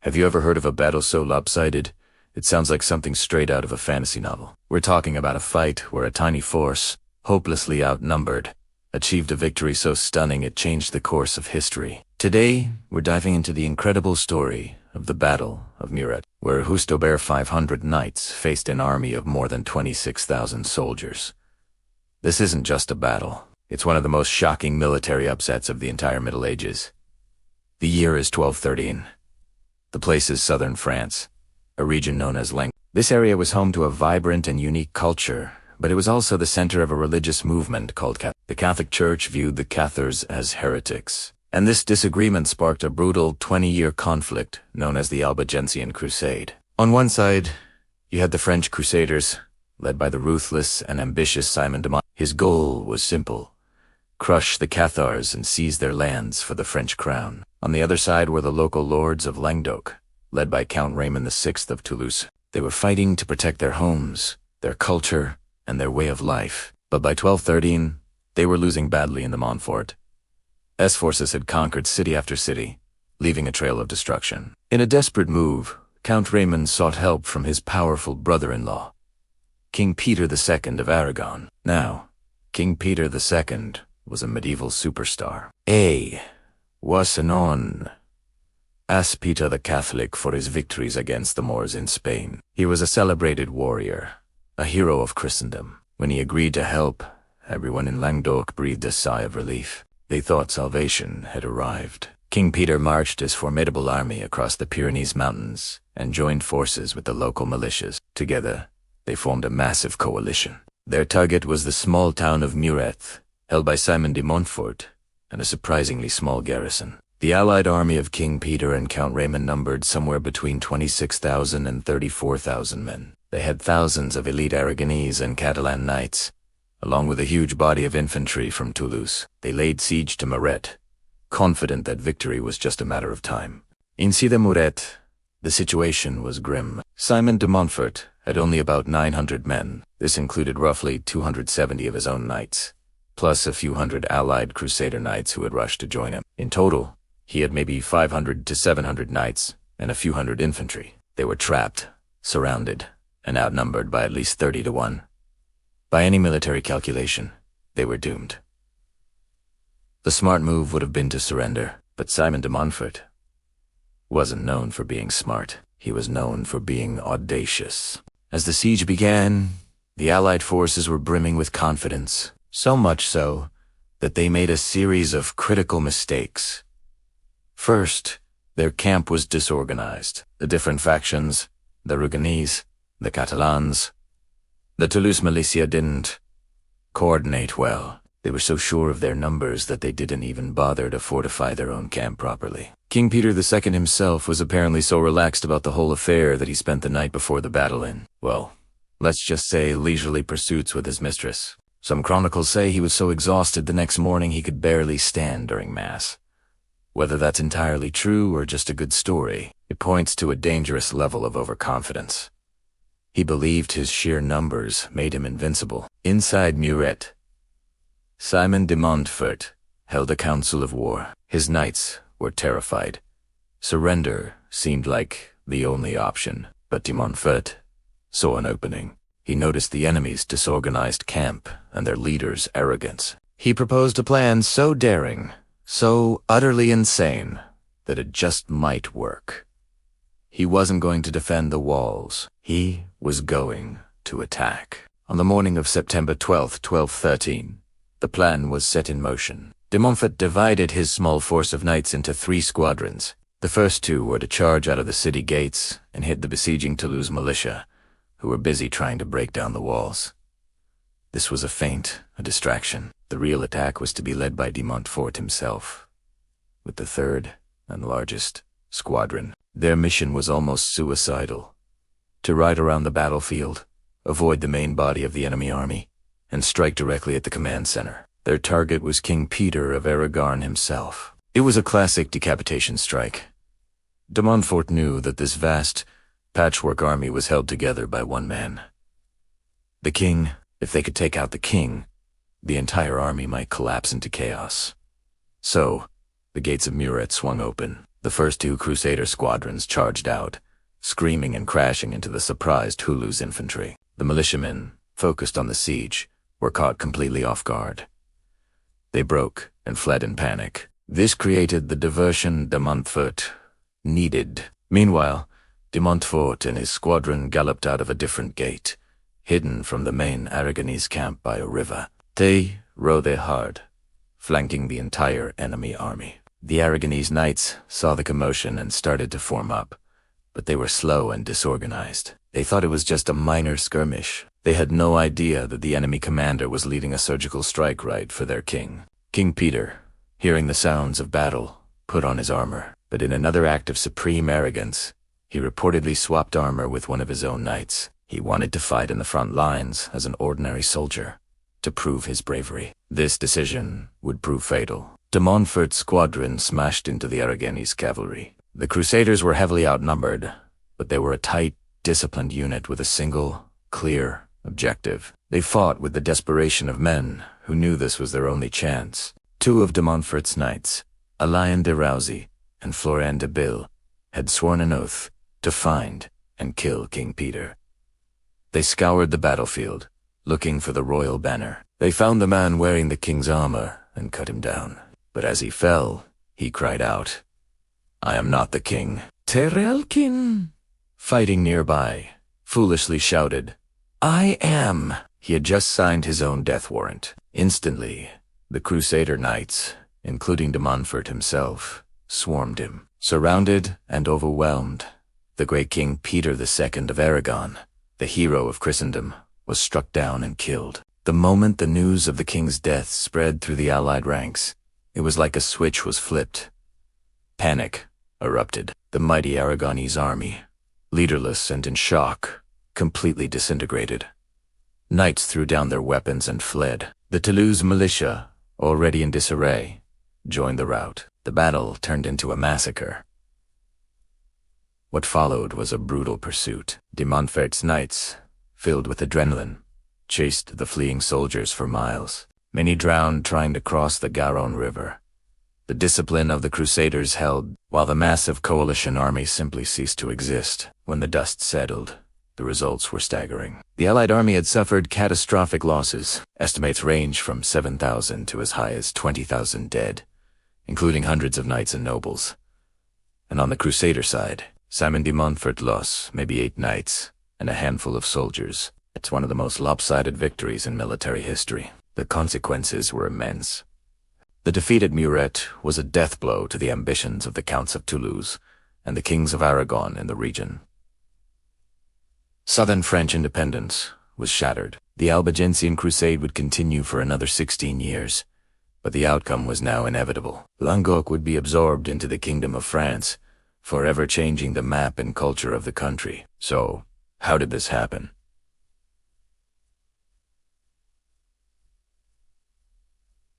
Have you ever heard of a battle so lopsided? It sounds like something straight out of a fantasy novel. We're talking about a fight where a tiny force, hopelessly outnumbered, achieved a victory so stunning it changed the course of history. Today, we're diving into the incredible story of the Battle of Muret, where Hustober 500 knights faced an army of more than 26,000 soldiers. This isn't just a battle. It's one of the most shocking military upsets of the entire Middle Ages. The year is 1213. The place is southern France, a region known as Languedoc. This area was home to a vibrant and unique culture, but it was also the center of a religious movement called Catholic. The Catholic Church viewed the Cathars as heretics, and this disagreement sparked a brutal 20-year conflict known as the Albigensian Crusade. On one side, you had the French Crusaders, led by the ruthless and ambitious Simon de Montfort. His goal was simple: crush the Cathars and seize their lands for the French crown. On the other side were the local lords of Languedoc, led by Count Raymond VI of Toulouse. They were fighting to protect their homes, their culture, and their way of life. But by 1213, they were losing badly in the Montfort's forces had conquered city after city, leaving a trail of destruction. In a desperate move, Count Raymond sought help from his powerful brother-in-law, King Peter II of Aragon. Now, King Peter II was a medieval superstar. Was known as Peter the Catholic for his victories against the Moors in Spain. He was a celebrated warrior, a hero of Christendom. When he agreed to help, everyone in Languedoc breathed a sigh of relief. They thought salvation had arrived. King Peter marched his formidable army across the Pyrenees Mountains and joined forces with the local militias. Together, they formed a massive coalition. Their target was the small town of Muret, held by Simon de Montfort, and a surprisingly small garrison. The allied army of King Peter and Count Raymond numbered somewhere between 26,000 and 34,000 men. They had thousands of elite Aragonese and Catalan knights, along with a huge body of infantry from Toulouse. They laid siege to Muret, confident that victory was just a matter of time. In Muret, the situation was grim. Simon de Montfort had only about 900 men. This included roughly 270 of his own knights, plus a few hundred allied crusader knights who had rushed to join him. In total, he had maybe 500 to 700 knights and a few hundred infantry. They were trapped, surrounded, and outnumbered by at least 30 to 1. By any military calculation, they were doomed. The smart move would have been to surrender, but Simon de Montfort wasn't known for being smart. He was known for being audacious. As the siege began, the allied forces were brimming with confidence, so much so that they made a series of critical mistakes. First, their camp was disorganized. The different factions, the Aragonese, the Catalans, the Toulouse militia didn't coordinate well. They were so sure of their numbers that they didn't even bother to fortify their own camp properly. King Peter II himself was apparently so relaxed about the whole affair that he spent the night before the battle in, well, let's just say leisurely pursuits with his mistress. Some chronicles say he was so exhausted the next morning he could barely stand during Mass. Whether that's entirely true or just a good story, it points to a dangerous level of overconfidence. He believed his sheer numbers made him invincible. Inside Muret, Simon de Montfort held a council of war. His knights were terrified. Surrender seemed like the only option, but de Montfort saw an opening. He noticed the enemy's disorganized camp and their leader's arrogance. He proposed a plan so daring, so utterly insane, that it just might work. He wasn't going to defend the walls. He was going to attack. On the morning of September 12th, 1213, the plan was set in motion. De Montfort divided his small force of knights into 3 squadrons. The first 2 were to charge out of the city gates and hit the besieging Toulouse militia, who were busy trying to break down the walls. This was a feint, a distraction. The real attack was to be led by de Montfort himself. With the 3rd and largest squadron, their mission was almost suicidal: to ride around the battlefield, avoid the main body of the enemy army, and strike directly at the command center. Their target was King Peter of Aragon himself. It was a classic decapitation strike. De Montfort knew that this vast patchwork army was held together by one man. The king. If they could take out the king, the entire army might collapse into chaos. So, the gates of Muret swung open. The first two Crusader squadrons charged out, screaming and crashing into the surprised Hulu's infantry. The militiamen, focused on the siege, were caught completely off guard. They broke and fled in panic. This created the diversion de Montfort needed. Meanwhile, de Montfort and his squadron galloped out of a different gate, hidden from the main Aragonese camp by a river. They rode hard, flanking the entire enemy army. The Aragonese knights saw the commotion and started to form up, but they were slow and disorganized. They thought it was just a minor skirmish. They had no idea that the enemy commander was leading a surgical strike right for their king. King Peter, hearing the sounds of battle, put on his armor, but in another act of supreme arrogance, he reportedly swapped armor with one of his own knights. He wanted to fight in the front lines as an ordinary soldier, to prove his bravery. This decision would prove fatal. De Montfort's squadron smashed into the Aragonese cavalry. The Crusaders were heavily outnumbered, but they were a tight, disciplined unit with a single, clear objective. They fought with the desperation of men who knew this was their only chance. Two of de Montfort's knights, Alain de Rousey and Florian de Bille, had sworn an oath to find and kill King Peter. They scoured the battlefield, looking for the royal banner. They found the man wearing the king's armor and cut him down. But as he fell, he cried out, "I am not the king." Terelkin, fighting nearby, foolishly shouted, "I am." He had just signed his own death warrant. Instantly, the Crusader knights, including de Montfort himself, swarmed him. Surrounded and overwhelmed, the great King Peter II of Aragon, the hero of Christendom, was struck down and killed. The moment the news of the king's death spread through the allied ranks, it was like a switch was flipped. Panic erupted. The mighty Aragonese army, leaderless and in shock, completely disintegrated. Knights threw down their weapons and fled. The Toulouse militia, already in disarray, joined the rout. The battle turned into a massacre. What followed was a brutal pursuit. De Montfort's knights, filled with adrenaline, chased the fleeing soldiers for miles. Many drowned trying to cross the Garonne River. The discipline of the Crusaders held, while the massive coalition army simply ceased to exist. When the dust settled, the results were staggering. The Allied army had suffered catastrophic losses. Estimates range from 7,000 to as high as 20,000 dead, including hundreds of knights and nobles. And on the Crusader side, Simon de Montfort lost maybe 8 knights and a handful of soldiers. It's one of the most lopsided victories in military history. The consequences were immense. The defeat at Muret was a death blow to the ambitions of the Counts of Toulouse and the Kings of Aragon in the region. Southern French independence was shattered. The Albigensian Crusade would continue for another 16 years, but the outcome was now inevitable. Languedoc would be absorbed into the Kingdom of France, forever changing the map and culture of the country. So, how did this happen?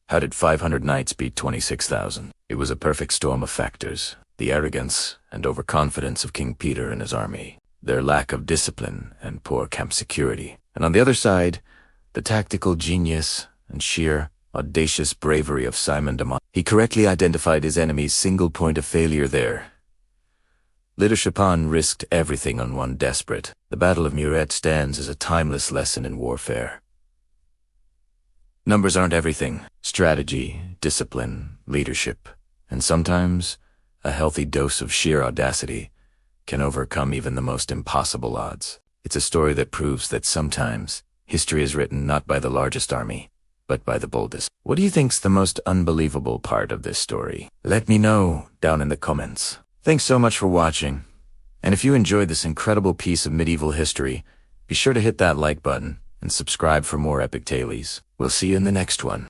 How did 500 knights beat 26,000? It was a perfect storm of factors. The arrogance and overconfidence of King Peter and his army, their lack of discipline and poor camp security. And on the other side, the tactical genius and sheer, audacious bravery of Simon de Montfort. He correctly identified his enemy's single point of failure there. Le Chapon risked everything on one desperate. The Battle of Muret stands as a timeless lesson in warfare. Numbers aren't everything. Strategy, discipline, leadership, and sometimes a healthy dose of sheer audacity can overcome even the most impossible odds. It's a story that proves that sometimes history is written not by the largest army, but by the boldest. What do you think's the most unbelievable part of this story? Let me know down in the comments. Thanks so much for watching. And if you enjoyed this incredible piece of medieval history, be sure to hit that like button and subscribe for more epic tales. We'll see you in the next one.